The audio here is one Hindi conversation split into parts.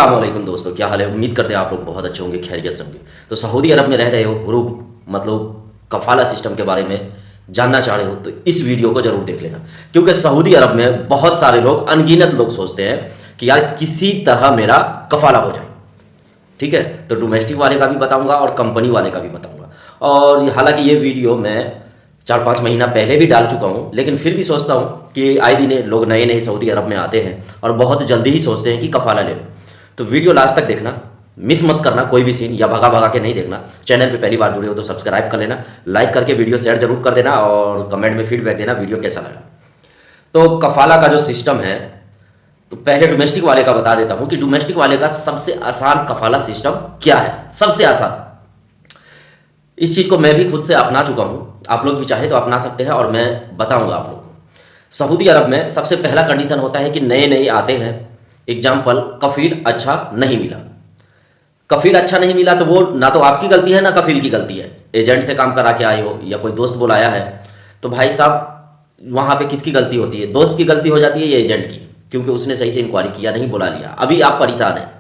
अस्सलामुअलैकुम दोस्तों, क्या हाल है। उम्मीद करते हैं आप लोग बहुत अच्छे होंगे, खैरियत से होंगे। तो सऊदी अरब में रह रहे हो, मतलब कफाला सिस्टम के बारे में जानना चाह रहे हो तो इस वीडियो को जरूर देख लेना। क्योंकि सऊदी अरब में बहुत सारे लोग, अनगिनत लोग सोचते हैं कि यार किसी तरह मेरा कफाला हो जाए। ठीक है, तो डोमेस्टिक वाले का भी बताऊंगा और कंपनी वाले का भी बताऊंगा। और हालांकि ये वीडियो मैं 4-5 महीना पहले भी डाल चुका हूँ, लेकिन फिर भी सोचता हूँ कि आए दिन लोग नए नए सऊदी अरब में आते हैं और बहुत जल्दी ही सोचते हैं कि कफाला ले लो। तो वीडियो लास्ट तक देखना, मिस मत करना कोई भी सीन, या भगा भगा के नहीं देखना। चैनल पे पहली बार जुड़े हो तो सब्सक्राइब कर लेना, लाइक करके वीडियो शेयर जरूर कर देना और कमेंट में फीडबैक देना वीडियो कैसा लगा। तो कफाला का जो सिस्टम है, तो पहले डोमेस्टिक वाले का बता देता हूं कि डोमेस्टिक वाले का सबसे आसान कफाला सिस्टम क्या है। सबसे आसान, इस चीज को मैं भी खुद से अपना चुका हूं, आप लोग भी चाहे तो अपना सकते हैं और मैं बताऊंगा आप लोग को। सऊदी अरब में सबसे पहला कंडीशन होता है कि नए नए आते हैं, एग्जाम्पल कफील अच्छा नहीं मिला। कफील अच्छा नहीं मिला तो वो ना तो आपकी गलती है ना कफील की गलती है। एजेंट से काम करा के आए हो या कोई दोस्त बुलाया है, तो भाई साहब वहां पे किसकी गलती होती है? दोस्त की गलती हो जाती है या एजेंट की, क्योंकि उसने सही से इंक्वायरी किया नहीं, बुला लिया। अभी आप परेशान हैं,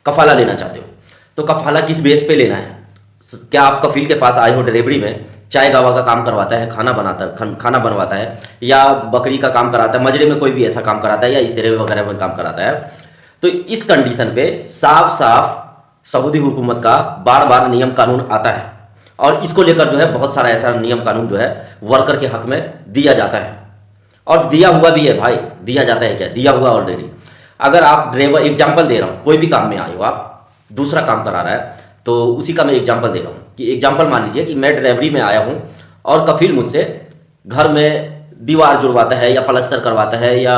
कफाला लेना चाहते हो, तो कफाला किस बेस पे लेना है? क्या आप कफील के पास आए हो डिलीवरी में, चाय गावा का काम करवाता है, खाना बनवाता है, या बकरी का काम कराता है, मजरे में कोई भी ऐसा काम कराता है, या इस तरह वगैरह में काम कराता है, तो इस कंडीशन पे साफ साफ सऊदी हुकूमत का बार बार नियम कानून आता है और इसको लेकर जो है बहुत सारा ऐसा नियम कानून जो है वर्कर के हक में दिया जाता है। और दिया हुआ भी है भाई, दिया जाता है क्या, दिया हुआ ऑलरेडी। अगर आप ड्राइवर, एग्जाम्पल दे रहा हूँ, कोई भी काम में आए हो, आप दूसरा काम करा रहा है तो उसी का मैं एग्जाम्पल दे रहा हूँ कि एग्जाम्पल मान लीजिए कि मैं डिलीवरी में आया हूँ और कफील मुझसे घर में दीवार जुड़वाता है या प्लास्टर करवाता है या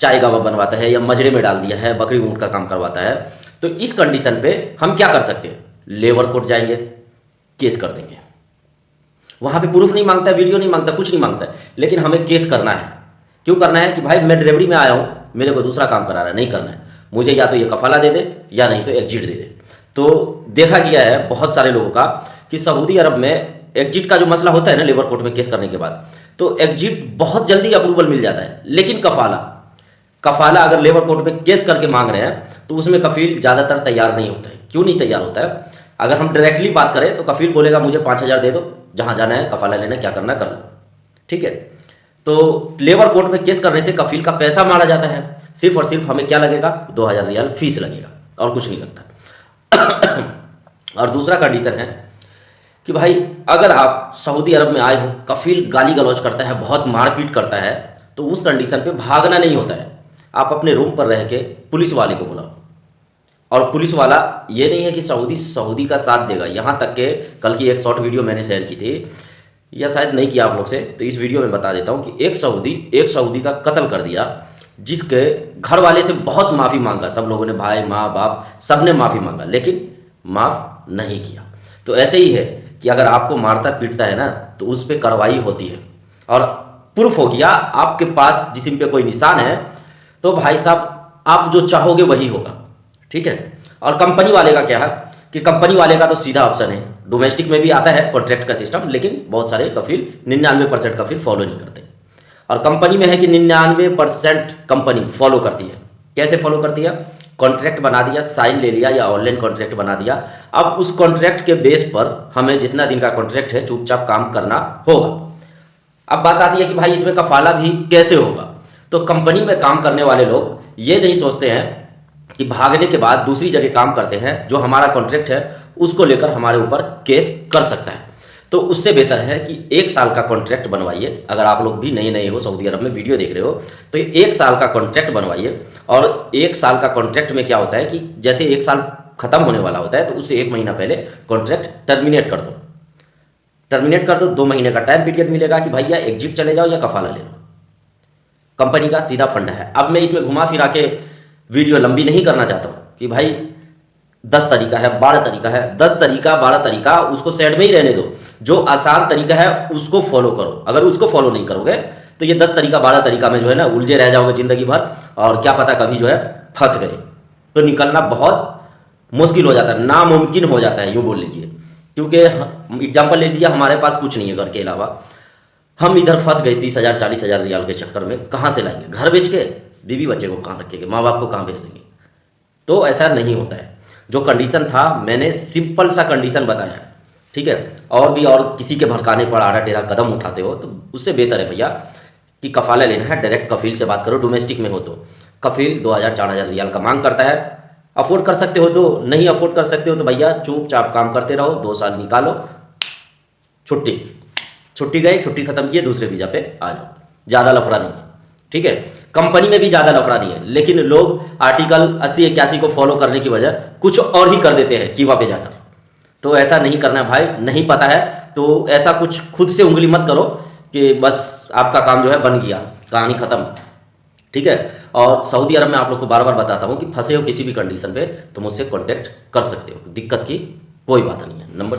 चाय गावा बनवाता है या मजरे में डाल दिया है, बकरी ऊँट का काम करवाता है, तो इस कंडीशन पे हम क्या कर सकते हैं? लेबर कोर्ट जाएंगे, केस कर देंगे। वहां पे प्रूफ नहीं मांगता, वीडियो नहीं मांगता, कुछ नहीं मांगता, लेकिन हमें केस करना है। क्यों करना है? कि भाई मैं डिलीवरी में आया हूं, मेरे को दूसरा काम करा रहा है, नहीं करना है मुझे, या तो ये कफाला दे दे या नहीं तो एग्जिट दे दे। तो देखा गया है बहुत सारे लोगों का कि सऊदी अरब में एग्जिट का जो मसला होता है ना, लेबर कोर्ट में केस करने के बाद, तो एग्जिट बहुत जल्दी अप्रूवल मिल जाता है। लेकिन कफाला कफाला अगर लेबर कोर्ट में केस करके मांग रहे हैं तो उसमें कफील ज़्यादातर तैयार नहीं होता है। क्यों नहीं तैयार होता है? अगर हम डायरेक्टली बात करें तो कफील बोलेगा मुझे 5,000 दे दो, जहां जाना है कफाला लेना, क्या करना कर लो। ठीक है, तो लेबर कोर्ट में केस करने से कफील का पैसा मारा जाता है। सिर्फ और सिर्फ हमें क्या लगेगा? 2,000 रियाल फीस लगेगा और कुछ नहीं लगता। और दूसरा कंडीशन है कि भाई अगर आप सऊदी अरब में आए हो, कफील गाली गलौज करता है, बहुत मारपीट करता है, तो उस कंडीशन पे भागना नहीं होता है। आप अपने रूम पर रह के पुलिस वाले को बुलाओ, और पुलिस वाला ये नहीं है कि सऊदी का साथ देगा। यहाँ तक के कल की एक शॉर्ट वीडियो मैंने शेयर की थी, या शायद नहीं किया आप लोग से, तो इस वीडियो में बता देता हूँ कि एक सऊदी का कत्ल कर दिया, जिसके घर वाले से बहुत माफ़ी मांगा। सब लोगों ने, भाई माँ बाप सब ने माफ़ी मांगा, लेकिन माफ़ नहीं किया। तो ऐसे ही है कि अगर आपको मारता पीटता है ना, तो उस पर कार्रवाई होती है और प्रूफ हो गया आपके पास जिस्म पे कोई निशान है, तो भाई साहब आप जो चाहोगे वही होगा। ठीक है। और कंपनी वाले का क्या है कि कंपनी वाले का तो सीधा ऑप्शन है, डोमेस्टिक में भी आता है कॉन्ट्रैक्ट का सिस्टम, लेकिन बहुत सारे कफील 99% कफील फॉलो नहीं करते। और कंपनी में है कि 99% कंपनी फॉलो करती है। कैसे फॉलो करती है? कॉन्ट्रैक्ट बना दिया, साइन ले लिया, या ऑनलाइन कॉन्ट्रैक्ट बना दिया। अब उस कॉन्ट्रैक्ट के बेस पर हमें जितना दिन का कॉन्ट्रैक्ट है चुपचाप काम करना होगा। अब बात आती है कि भाई इसमें कफाला भी कैसे होगा? तो कंपनी में काम करने वाले लोग ये नहीं सोचते हैं कि भागने के बाद दूसरी जगह काम करते हैं, जो हमारा कॉन्ट्रैक्ट है उसको लेकर हमारे ऊपर केस कर सकता है। तो उससे बेहतर है कि 1 साल का कॉन्ट्रैक्ट बनवाइए। अगर आप लोग भी नए नए हो, सऊदी अरब में वीडियो देख रहे हो, तो 1 साल का कॉन्ट्रैक्ट बनवाइए। और 1 साल का कॉन्ट्रैक्ट में क्या होता है कि जैसे 1 साल खत्म होने वाला होता है, तो उससे 1 महीना पहले कॉन्ट्रैक्ट टर्मिनेट कर दो। 2 महीने का टाइम पीरियड मिलेगा कि भैया एग्जिट चले जाओ या कफाला ले लो। कंपनी का सीधा फंड है। अब मैं इसमें घुमा फिरा के वीडियो लंबी नहीं करना चाहता हूँ कि भाई 10 तरीका है, 12 तरीका है, 10 तरीका 12 तरीका उसको साइड में ही रहने दो। जो आसान तरीका है उसको फॉलो करो। अगर उसको फॉलो नहीं करोगे तो ये 10 तरीका 12 तरीका में जो है ना उलझे रह जाओगे जिंदगी भर, और क्या पता कभी जो है फंस गए तो निकलना बहुत मुश्किल हो जाता है, नामुमकिन हो जाता है, यूँ बोल लीजिए। क्योंकि एग्जाम्पल ले लीजिए, हमारे पास कुछ नहीं है घर के अलावा, हम इधर फंस गए 30,000 40,000 रियाल के चक्कर में। कहाँ से लाएंगे? घर बेच के बीवी बच्चे को कहाँ रखेंगे? माँ बाप को कहाँ भेज देंगे? तो ऐसा नहीं होता है। जो कंडीशन था मैंने सिंपल सा कंडीशन बताया है, ठीक है। और भी और किसी के भड़काने पर आड़ा टेढ़ा कदम उठाते हो तो उससे बेहतर है भैया कि कफाला लेना है, डायरेक्ट कफील से बात करो। डोमेस्टिक में हो तो कफील 2,000-4,000 रियाल का मांग करता है। अफोर्ड कर सकते हो तो, नहीं अफोर्ड कर सकते हो तो भैया चुपचाप काम करते रहो, 2 साल निकालो, छुट्टी गई, छुट्टी खत्म किए, दूसरे वीज़ा पे आ जाओ। ज़्यादा लफड़ा नहीं है, ठीक है। कंपनी में भी ज़्यादा लफड़ा नहीं है, लेकिन लोग आर्टिकल 80-81 को फॉलो करने की वजह कुछ और ही कर देते हैं कीवा पे जाकर। तो ऐसा नहीं करना भाई, नहीं पता है तो ऐसा कुछ खुद से उंगली मत करो कि बस आपका काम जो है बन गया, कहानी ख़त्म, ठीक है। और सऊदी अरब में आप लोग को बार बार बताता हूँ कि फंसे हो किसी भी कंडीशन पे तो मुझसे कॉन्टैक्ट कर सकते हो, दिक्कत की कोई बात नहीं है। नंबर